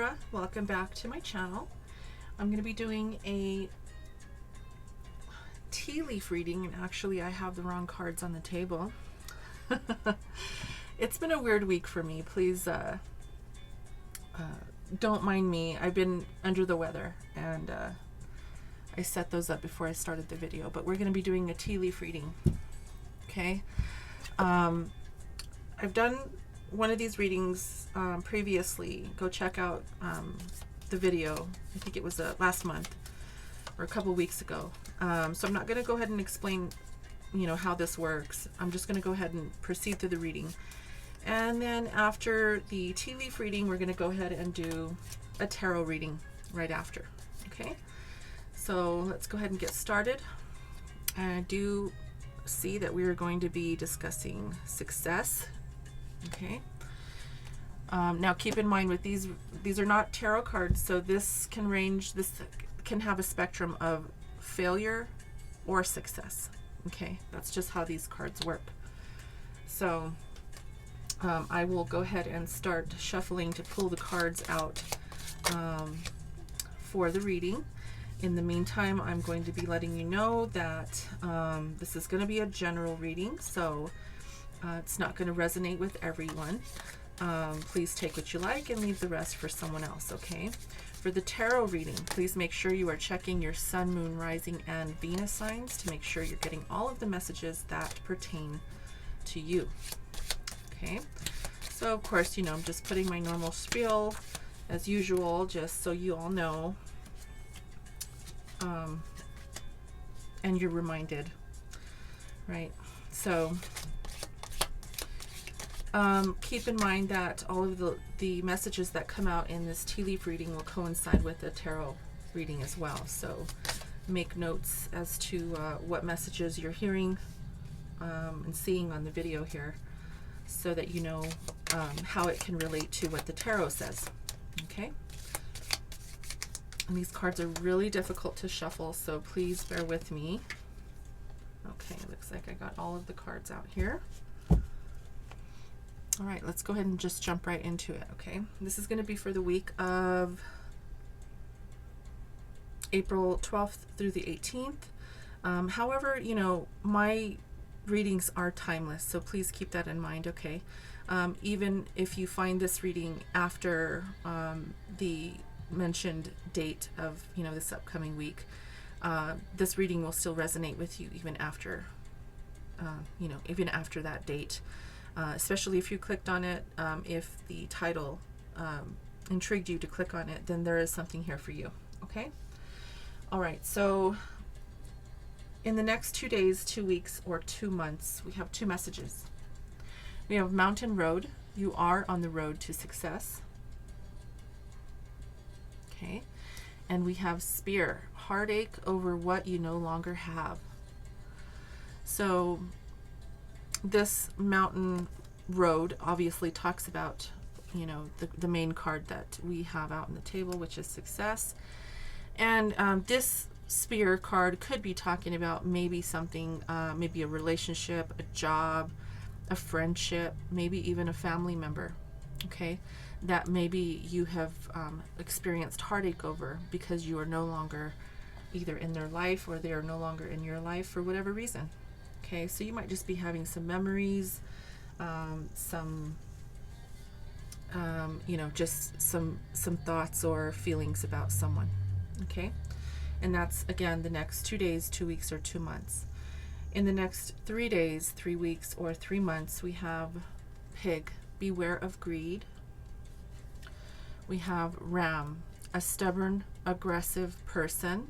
Libra. Welcome back to my channel. I'm going to be doing a tea leaf reading, and actually I have the wrong cards on the table. It's been a weird week for me. Please don't mind me. I've been under the weather, and I set those up before I started the video, but we're going to be doing a tea leaf reading. Okay. I've done one of these readings previously. Go check out the video. I think it was last month or a couple weeks ago. So I'm not going to go ahead and explain, how this works. I'm just going to go ahead and proceed through the reading. And then after the tea leaf reading, we're going to go ahead and do a tarot reading right after. Okay. So let's go ahead and get started. I do see that we are going to be discussing success. Okay. Now keep in mind with these are not tarot cards, so this can range, this can have a spectrum of failure or success. Okay, that's just how these cards work. So I will go ahead and start shuffling to pull the cards out for the reading. In the meantime, I'm going to be letting you know that this is going to be a general reading, so it's not going to resonate with everyone. Please take what you like and leave the rest for someone else, okay? For the tarot reading, please make sure you are checking your sun, moon, rising, and Venus signs to make sure you're getting all of the messages that pertain to you, okay? So, of course, I'm just putting my normal spiel as usual, just so you all know, and you're reminded, right? So keep in mind that all of the messages that come out in this tea leaf reading will coincide with the tarot reading as well. So make notes as to what messages you're hearing and seeing on the video here, so that you know how it can relate to what the tarot says. Okay. And these cards are really difficult to shuffle, so please bear with me. Okay, looks like I got all of the cards out here. All right, let's go ahead and just jump right into it, okay? This is going to be for the week of April 12th through the 18th. However, my readings are timeless, so please keep that in mind, okay? Even if you find this reading after the mentioned date of, this upcoming week, this reading will still resonate with you even after, even after that date. Especially if you clicked on it, if the title intrigued you to click on it, then there is something here for you, okay? All right, so in the next 2 days, 2 weeks, or 2 months, we have 2 messages. We have Mountain Road. You are on the road to success. Okay. And we have Spear. Heartache over what you no longer have. So this Mountain Road obviously talks about, the main card that we have out on the table, which is success. And this Spear card could be talking about maybe something, maybe a relationship, a job, a friendship, maybe even a family member, okay, that maybe you have experienced heartache over because you are no longer either in their life or they are no longer in your life for whatever reason. Okay, so you might just be having some memories, just some thoughts or feelings about someone. Okay, and that's again the next 2 days, 2 weeks, or 2 months. In the next 3 days, 3 weeks, or 3 months, we have Pig. Beware of greed. We have Ram, a stubborn, aggressive person.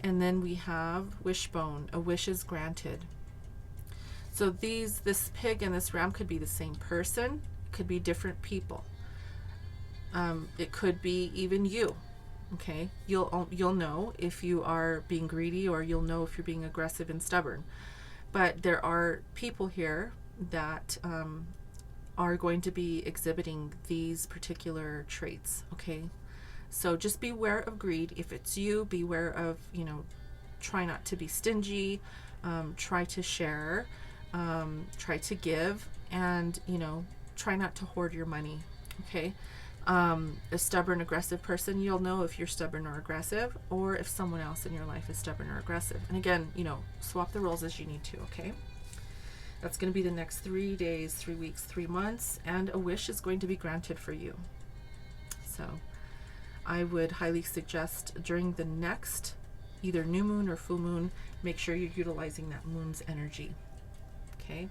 And then we have Wishbone, a wish is granted. So this pig and this ram could be the same person. It could be different people. It could be even you. Okay, you'll know if you are being greedy, or you'll know if you're being aggressive and stubborn. But there are people here that are going to be exhibiting these particular traits. Okay. So just beware of greed. If it's you, beware of, try not to be stingy, try to share, try to give, and, try not to hoard your money. Okay. A stubborn, aggressive person, you'll know if you're stubborn or aggressive, or if someone else in your life is stubborn or aggressive. And again, swap the roles as you need to, okay? That's going to be the next 3 days, 3 weeks, 3 months, and a wish is going to be granted for you. So I would highly suggest during the next either new moon or full moon, make sure you're utilizing that moon's energy, okay?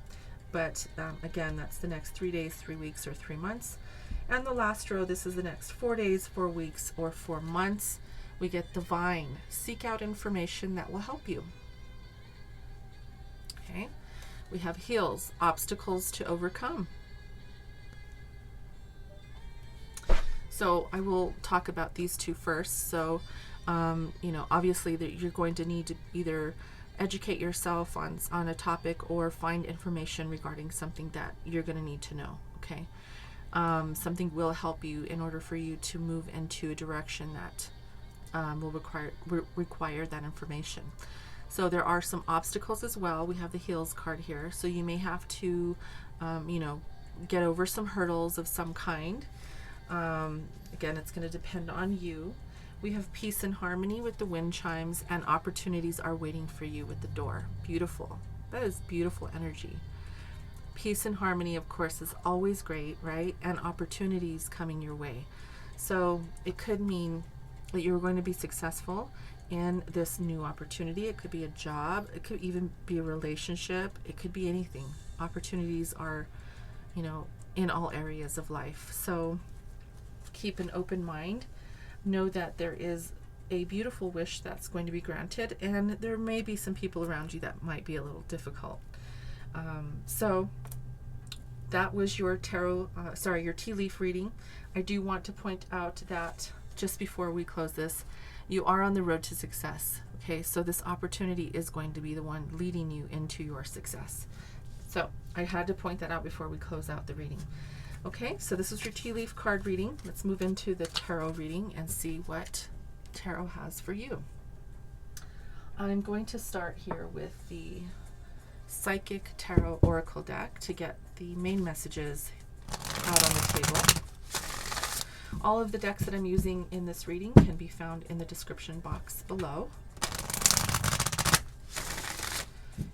But again, that's the next 3 days, 3 weeks, or 3 months. And the last row, this is the next 4 days, 4 weeks, or 4 months. We get divine. Seek out information that will help you. Okay. We have heals, obstacles to overcome. So I will talk about these two first. So, obviously that you're going to need to either educate yourself on a topic or find information regarding something that you're going to need to know. Okay. Something will help you in order for you to move into a direction that will require that information. So there are some obstacles as well. We have the heals card here. So you may have to, get over some hurdles of some kind. Again, it's going to depend on you. We have peace and harmony with the wind chimes, and opportunities are waiting for you with the door. Beautiful. That is beautiful energy. Peace and harmony, of course, is always great, right? And opportunities coming your way. So it could mean that you're going to be successful in this new opportunity. It could be a job. It could even be a relationship. It could be anything. Opportunities are, in all areas of life. So keep an open mind. Know that there is a beautiful wish that's going to be granted, and there may be some people around you that might be a little difficult. So that was your your tea leaf reading. I do want to point out that just before we close this, you are on the road to success. Okay, so this opportunity is going to be the one leading you into your success. So I had to point that out before we close out the reading. Okay, so this is your tea leaf card reading. Let's move into the tarot reading and see what tarot has for you. I'm going to start here with the Psychic Tarot Oracle deck to get the main messages out on the table. All of the decks that I'm using in this reading can be found in the description box below.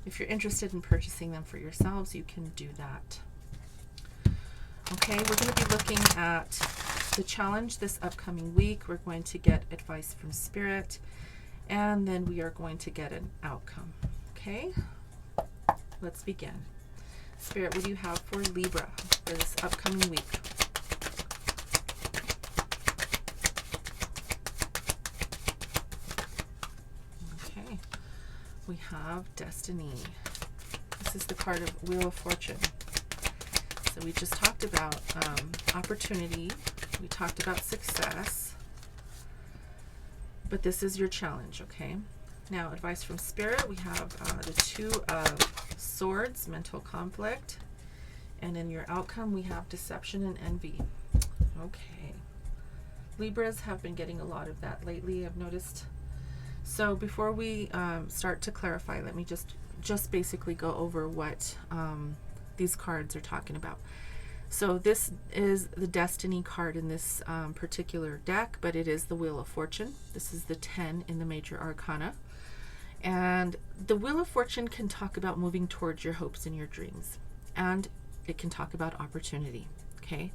If you're interested in purchasing them for yourselves, you can do that. Okay, we're going to be looking at the challenge this upcoming week. We're going to get advice from Spirit, and then we are going to get an outcome. Okay, let's begin. Spirit, what do you have for Libra for this upcoming week? Okay, we have Destiny. This is the card of Wheel of Fortune. So we just talked about opportunity. We talked about success. But this is your challenge, okay? Now, advice from Spirit. We have the Two of Swords, mental conflict. And in your outcome, we have deception and envy. Okay. Libras have been getting a lot of that lately, I've noticed. So before we start to clarify, let me just basically go over what these cards are talking about. So this is the Destiny card in this particular deck, but it is the Wheel of Fortune. This is the 10 in the Major Arcana. And the Wheel of Fortune can talk about moving towards your hopes and your dreams. And it can talk about opportunity, okay?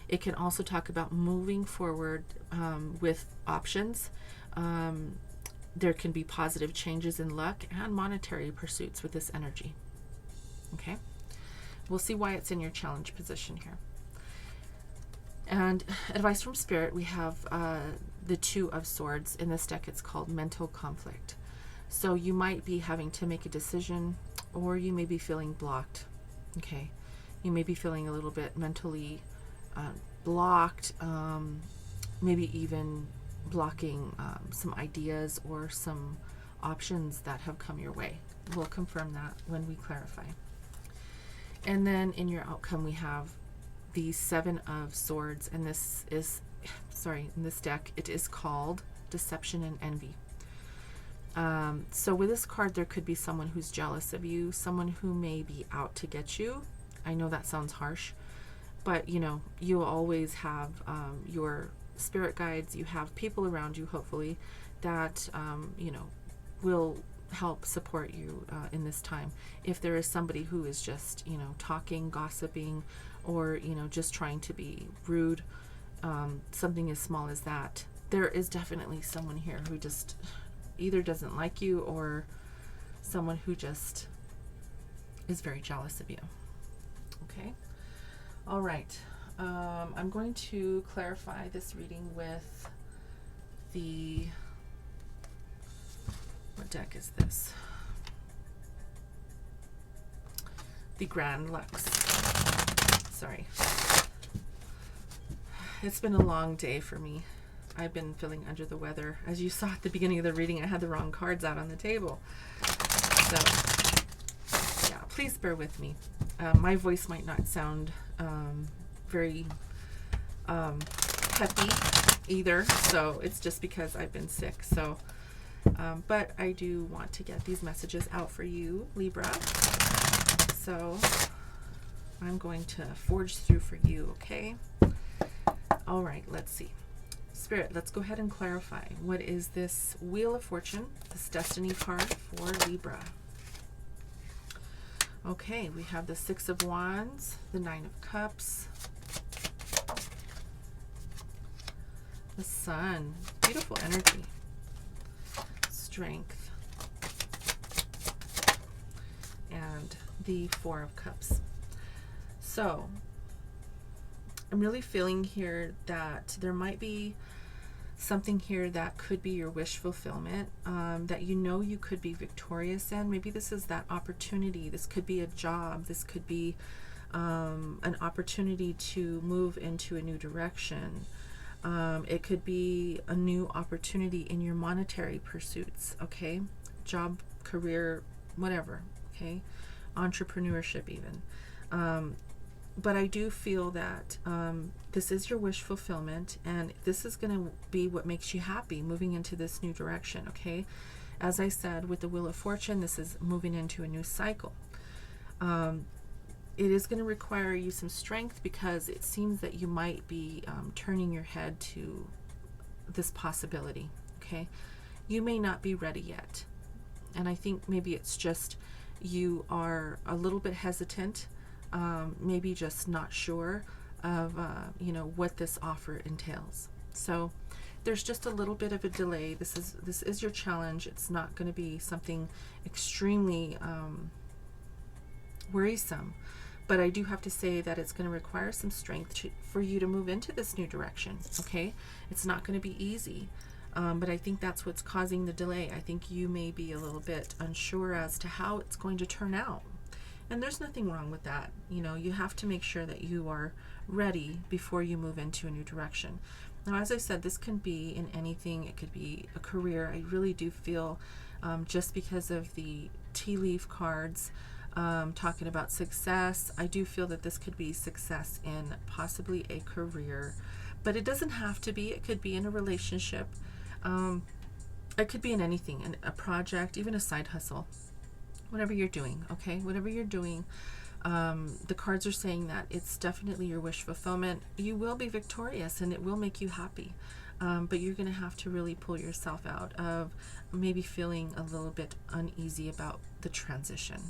It can also talk about moving forward with options. There can be positive changes in luck and monetary pursuits with this energy, okay? We'll see why it's in your challenge position here. And advice from Spirit, we have the Two of Swords. In this deck, it's called mental conflict. So you might be having to make a decision, or you may be feeling blocked. Okay, you may be feeling a little bit mentally blocked, maybe even blocking some ideas or some options that have come your way. We'll confirm that when we clarify. And then in your outcome, we have the Seven of Swords, and this is, in this deck, it is called Deception and Envy. So with this card, there could be someone who's jealous of you, someone who may be out to get you. I know that sounds harsh, but you know, you always have your spirit guides, you have people around you, hopefully, that you know, will help support you in this time. If there is somebody who is just, you know, talking, gossiping, or, you know, just trying to be rude, something as small as that, there is definitely someone here who just either doesn't like you, or someone who just is very jealous of you. Okay. All right. I'm going to clarify this reading with the, what deck is this? The Grand Lux. Sorry. It's been a long day for me. I've been feeling under the weather. As you saw at the beginning of the reading, I had the wrong cards out on the table. So, yeah, please bear with me. My voice might not sound very peppy either, so it's just because I've been sick. So, but I do want to get these messages out for you, Libra. So I'm going to forge through for you, okay? All right, let's see. Spirit, let's go ahead and clarify. What is this Wheel of Fortune, this Destiny card for Libra? Okay, we have the Six of Wands, the Nine of Cups, the Sun, beautiful energy, Strength, and the Four of Cups. So I'm really feeling here that there might be something here that could be your wish fulfillment, that you know you could be victorious in. Maybe this is that opportunity. This could be a job. This could be an opportunity to move into a new direction. It could be a new opportunity in your monetary pursuits, okay? Job, career, whatever, okay? Entrepreneurship even. But I do feel that this is your wish fulfillment, and this is going to be what makes you happy moving into this new direction, okay? As I said, with the Wheel of Fortune, this is moving into a new cycle. It is going to require you some strength, because it seems that you might be turning your head to this possibility, okay? You may not be ready yet. And I think maybe it's just you are a little bit hesitant, maybe just not sure of you know, what this offer entails. So there's just a little bit of a delay. This is your challenge. It's not going to be something extremely worrisome, but I do have to say that it's going to require some strength for you to move into this new direction, okay? It's not going to be easy, but I think that's what's causing the delay. I think you may be a little bit unsure as to how it's going to turn out. And there's nothing wrong with that. You know, you have to make sure that you are ready before you move into a new direction. Now, as I said, this can be in anything. It could be a career. I really do feel, just because of the tea leaf cards, talking about success, I do feel that this could be success in possibly a career. But it doesn't have to be. It could be in a relationship. It could be in anything, in a project, even a side hustle. Whatever you're doing, okay? Whatever you're doing, the cards are saying that it's definitely your wish fulfillment. You will be victorious, and it will make you happy. But you're going to have to really pull yourself out of maybe feeling a little bit uneasy about the transition,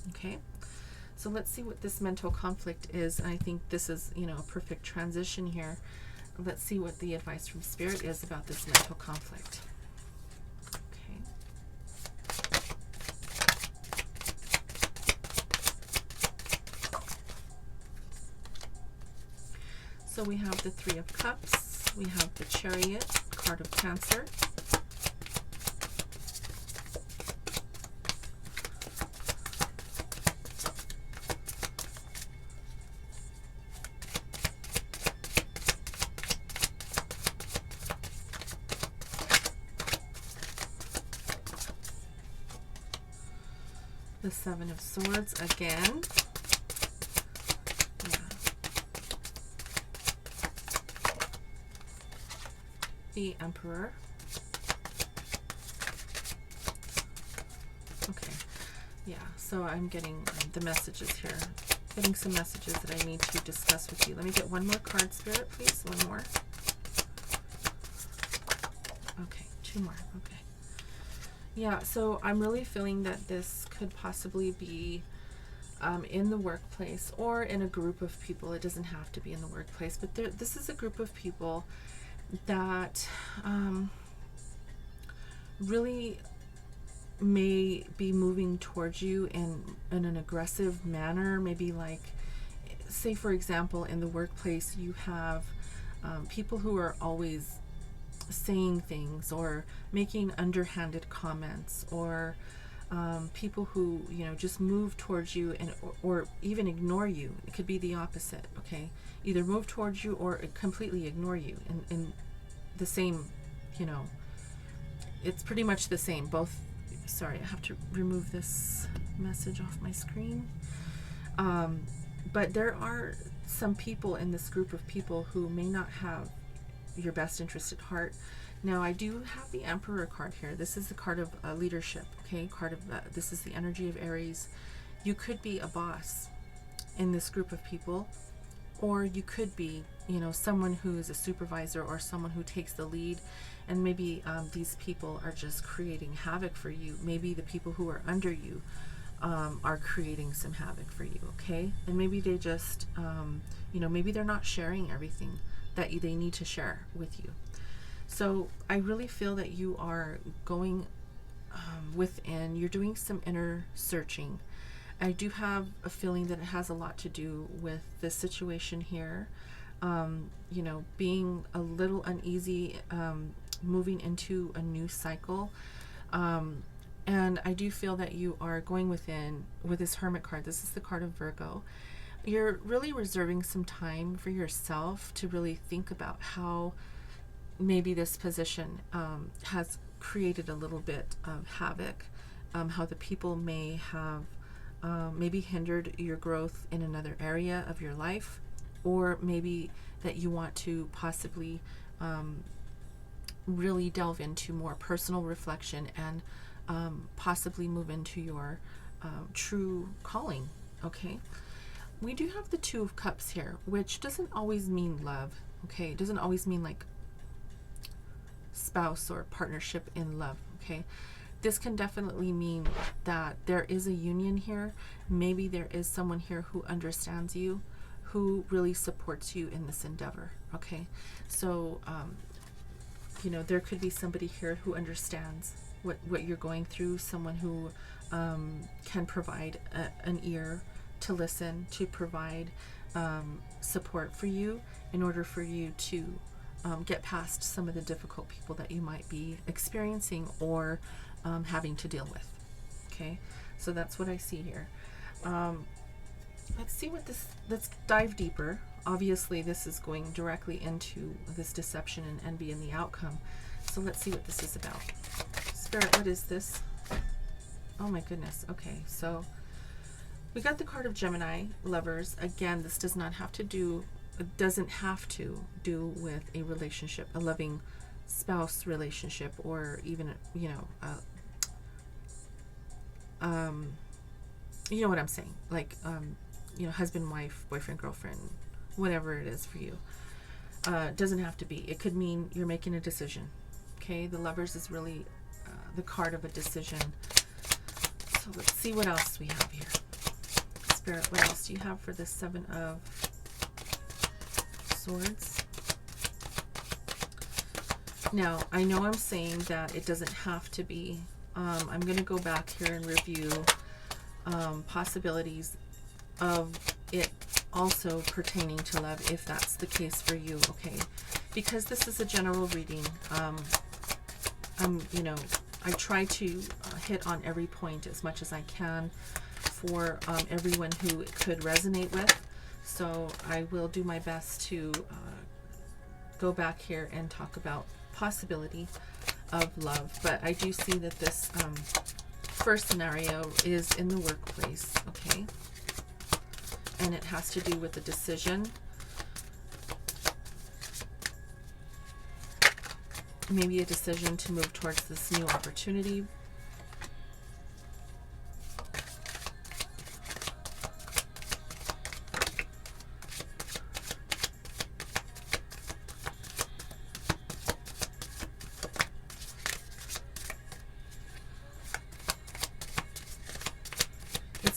okay? So let's see what this mental conflict is. I think this is, you know, a perfect transition here. Let's see what the advice from Spirit is about this mental conflict. So we have the Three of Cups, we have the Chariot, card of Cancer, the Seven of Swords again. The Emperor. Okay, yeah, so I'm getting the messages here. getting some messages that I need to discuss with you. Let me get one more card, Spirit, please. One more. Okay, two more. Okay. Yeah, so I'm really feeling that this could possibly be in the workplace or in a group of people. It doesn't have to be in the workplace, but this is a group of people that really may be moving towards you in an aggressive manner. Maybe like, say for example, in the workplace you have people who are always saying things or making underhanded comments, or people who, you know, just move towards you and or even ignore you. It could be the opposite. Okay, either move towards you or completely ignore you in the same, you know, it's pretty much the same. Both. Sorry, I have to remove this message off my screen. But there are some people in this group of people who may not have your best interest at heart. Now, I do have the Emperor card here. This is the card of leadership. Okay, card of this is the energy of Aries. You could be a boss in this group of people, or you could be, you know, someone who is a supervisor or someone who takes the lead. And maybe these people are just creating havoc for you. Maybe the people who are under you are creating some havoc for you, okay? And maybe they just, you know, maybe they're not sharing everything that they need to share with you. So I really feel that you are going within, you're doing some inner searching. I do have a feeling that it has a lot to do with this situation here. You know, being a little uneasy, moving into a new cycle. And I do feel that you are going within with this Hermit card. This is the card of Virgo. You're really reserving some time for yourself to really think about how maybe this position has created a little bit of havoc, how the people may have maybe hindered your growth in another area of your life, or maybe that you want to possibly really delve into more personal reflection and possibly move into your true calling. Okay, we do have the Two of Cups here, which doesn't always mean love. Okay, it doesn't always mean like spouse or partnership in love. Okay, this can definitely mean that there is a union here. Maybe there is someone here who understands you, who really supports you in this endeavor. Okay, so you know, there could be somebody here who understands what you're going through, someone who can provide an ear to listen, to provide support for you in order for you to get past some of the difficult people that you might be experiencing or having to deal with. Okay, so that's what I see here. Let's see what this, let's dive deeper. Obviously, this is going directly into this deception and envy and the outcome. So let's see what this is about. Spirit, what is this? Oh my goodness. Okay, so we got the card of Gemini, Lovers. Again, this does not have to do, it doesn't have to do with a relationship, a loving spouse relationship, or even, you know what I'm saying, like you know, husband, wife, boyfriend, girlfriend, whatever it is for you. Doesn't have to be. It could mean you're making a decision. Okay, the Lovers is really the card of a decision. So let's see what else we have here. Spirit, what else do you have for the Seven of Swords? Now, I know I'm saying that it doesn't have to be. I'm going to go back here and review possibilities of it also pertaining to love, if that's the case for you. Okay, because this is a general reading. You know, I try to hit on every point as much as I can for everyone who it could resonate with. So I will do my best to go back here and talk about possibility of love. But I do see that this first scenario is in the workplace. Okay, and it has to do with the decision. Maybe a decision to move towards this new opportunity.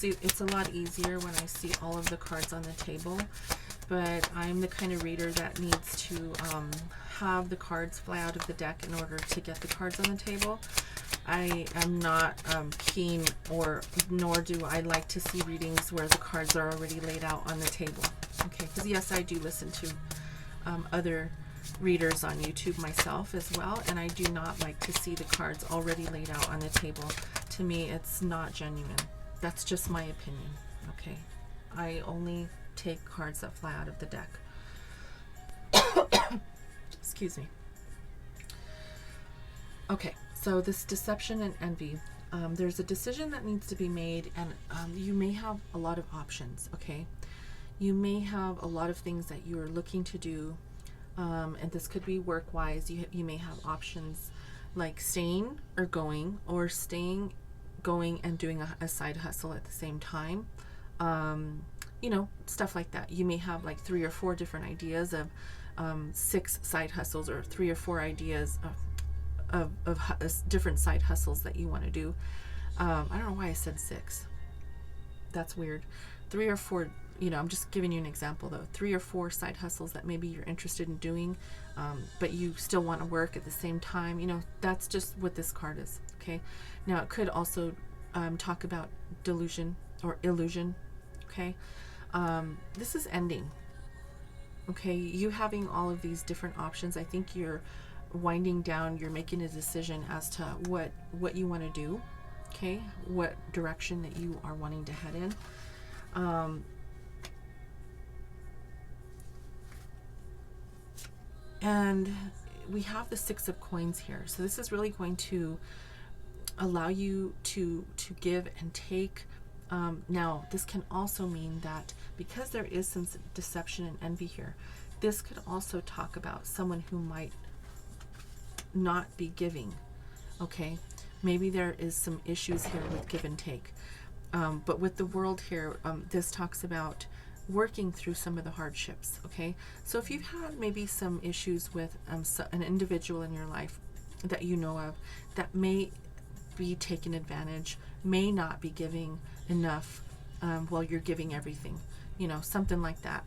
it's a lot easier when I see all of the cards on the table, but I'm the kind of reader that needs to have the cards fly out of the deck in order to get the cards on the table. I am not keen, or nor do I like to see readings where the cards are already laid out on the table. Okay, because yes, I do listen to other readers on YouTube myself as well, and I do not like to see the cards already laid out on the table. To me, it's not genuine. That's just my opinion. Okay, I only take cards that fly out of the deck. Excuse me. Okay, so this deception and envy, there's a decision that needs to be made, and you may have a lot of options. Okay, you may have a lot of things that you are looking to do, and this could be work-wise. You may have options like staying or going, or staying, going, and doing a side hustle at the same time. You know, stuff like that. You may have like 3 or 4 different ideas of 6 side hustles, or 3 or 4 ideas of different side hustles that you want to do. I don't know why I said 6. That's weird. 3 or 4, you know, I'm just giving you an example though. 3 or 4 side hustles that maybe you're interested in doing, but you still want to work at the same time. You know, that's just what this card is. Okay. Now it could also talk about delusion or illusion. Okay. This is ending. Okay. You having all of these different options. I think you're winding down. You're making a decision as to what you want to do. Okay. What direction that you are wanting to head in. And we have the 6 of coins here. So this is really going to allow you to give and take. Now, this can also mean that because there is some deception and envy here, this could also talk about someone who might not be giving. Okay, maybe there is some issues here with give and take. But with the world here, this talks about working through some of the hardships. Okay, so if you've had maybe some issues with an individual in your life that you know of that may be taking advantage, may not be giving enough while you're giving everything, you know, something like that,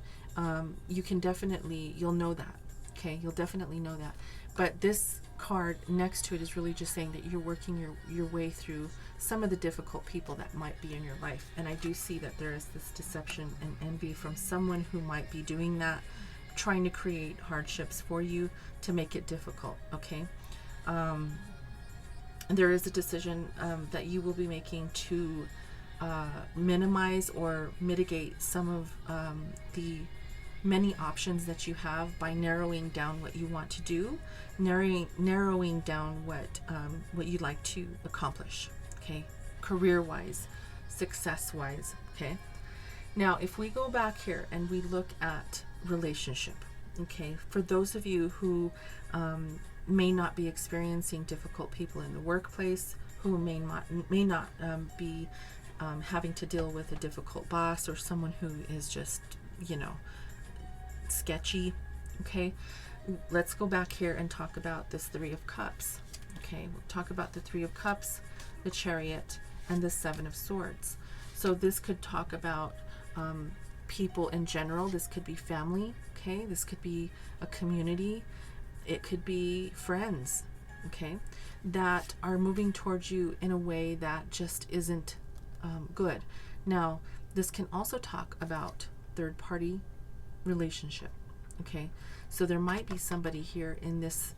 you can definitely, you'll know that. Okay, you'll definitely know that. But this card next to it is really just saying that you're working your way through some of the difficult people that might be in your life. And I do see that there is this deception and envy from someone who might be doing that, trying to create hardships for you to make it difficult. Okay, there is a decision that you will be making to minimize or mitigate some of the many options that you have by narrowing down what you want to do, narrowing down what you'd like to accomplish. Okay, career-wise, success-wise. Okay, now if we go back here and we look at relationship, okay, for those of you who may not be experiencing difficult people in the workplace, who may not be having to deal with a difficult boss or someone who is just, you know, sketchy. Okay, let's go back here and talk about this 3 of Cups. Okay, we'll talk about the 3 of Cups, the Chariot, and the 7 of Swords. So this could talk about people in general. This could be family. Okay, this could be a community. It could be friends. Okay, that are moving towards you in a way that just isn't good. Now, this can also talk about third-party relationship. Okay, so there might be somebody here in this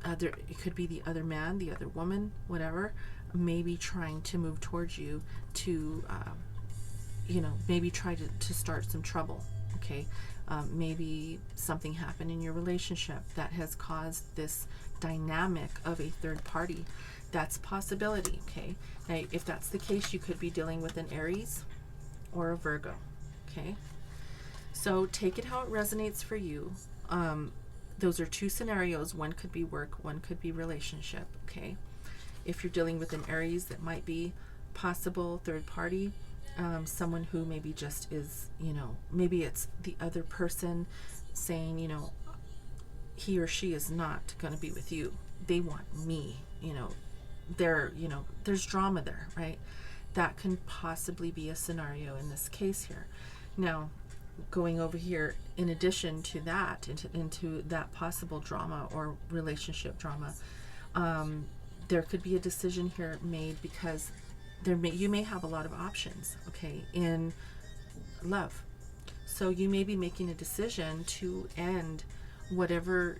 other, it could be the other man, the other woman, whatever, maybe trying to move towards you to you know, maybe try to start some trouble. Okay, maybe something happened in your relationship that has caused this dynamic of a third party. That's a possibility. Okay, now if that's the case, you could be dealing with an Aries or a Virgo. Okay, so take it how it resonates for you. Those are 2 scenarios. One could be work, one could be relationship. Okay, if you're dealing with an Aries, that might be possible third party, someone who maybe just is, you know, maybe it's the other person saying, you know, he or she is not going to be with you. They want me, you know, you know, there's drama there, right? that can possibly be a scenario in this case here. Now, going over here, in addition to that, into that possible drama or relationship drama, there could be a decision here made because you may have a lot of options, okay, in love. So you may be making a decision to end whatever,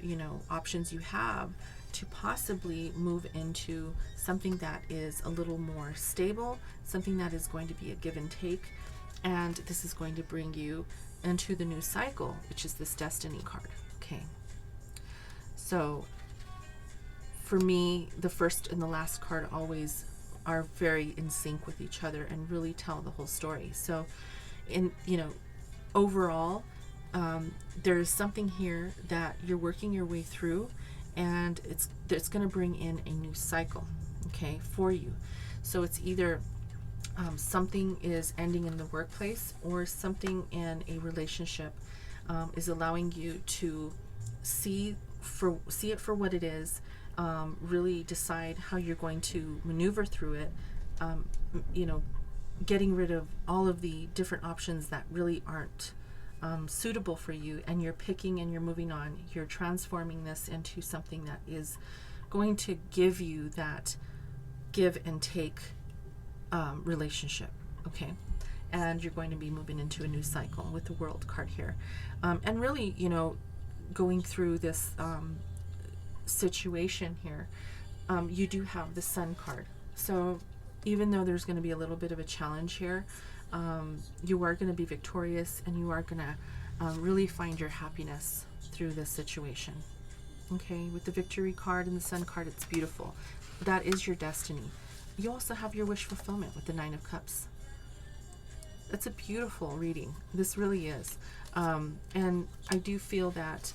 options you have to possibly move into something that is a little more stable, something that is going to be a give and take, and this is going to bring you into the new cycle, which is this Destiny card. Okay, so for me, the first and the last card always are very in sync with each other and really tell the whole story. So overall, there's something here that you're working your way through, and it's going to bring in a new cycle, okay, for you. So it's either something is ending in the workplace, or something in a relationship is allowing you to see it for what it is, really decide how you're going to maneuver through it, getting rid of all of the different options that really aren't suitable for you, and you're picking and you're moving on. You're transforming this into something that is going to give you that give and take relationship, okay? And you're going to be moving into a new cycle with the World card here, and really, going through this situation here, you do have the Sun card. So even though there's going to be a little bit of a challenge here, you are going to be victorious, and you are going to really find your happiness through this situation. Okay, with the Victory card and the Sun card, it's beautiful. That is your destiny. You also have your wish fulfillment with the Nine of Cups. That's a beautiful reading. This really is. And I do feel that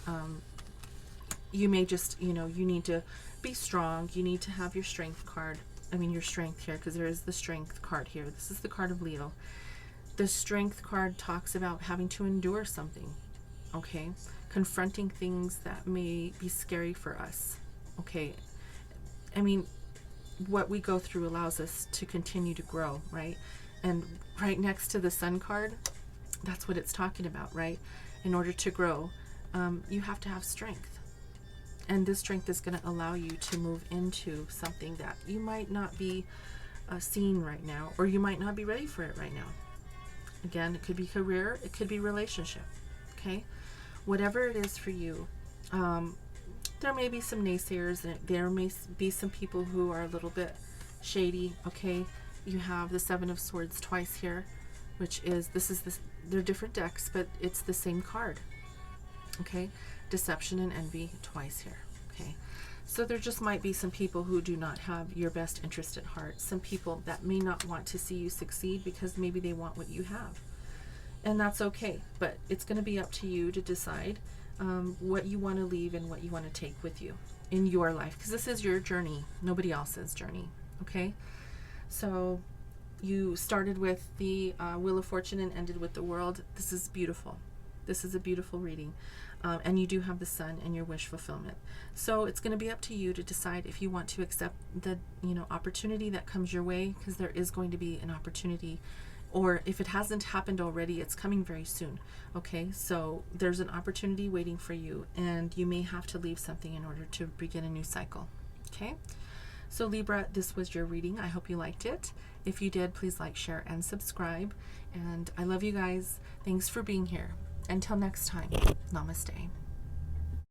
you may just, you need to be strong. You need to have your Strength card. Your strength here, because there is the Strength card here. This is the card of Leo. The Strength card talks about having to endure something, okay? Confronting things that may be scary for us, okay? What we go through allows us to continue to grow, right? And right next to the Sun card, that's what it's talking about, right? In order to grow, you have to have strength. And this strength is going to allow you to move into something that you might not be seeing right now, or you might not be ready for it right now. Again, it could be career, it could be relationship, okay? Whatever it is for you, there may be some naysayers, and there may be some people who are a little bit shady, okay? You have the Seven of Swords twice here, which is, they're different decks, but it's the same card, okay? Deception and envy twice here, okay? So there just might be some people who do not have your best interest at heart, some people that may not want to see you succeed because maybe they want what you have, and that's okay. But it's going to be up to you to decide what you want to leave and what you want to take with you in your life, because this is your journey, nobody else's journey, okay? So you started with the Wheel of Fortune and ended with the World. This is beautiful. This is a beautiful reading. And you do have the Sun and your wish fulfillment. So it's going to be up to you to decide if you want to accept the opportunity that comes your way, because there is going to be an opportunity, or if it hasn't happened already, it's coming very soon. Okay, so there's an opportunity waiting for you, and you may have to leave something in order to begin a new cycle. Okay, so Libra, this was your reading. I hope you liked it. If you did, please like, share, and subscribe. And I love you guys. Thanks for being here. Until next time, namaste.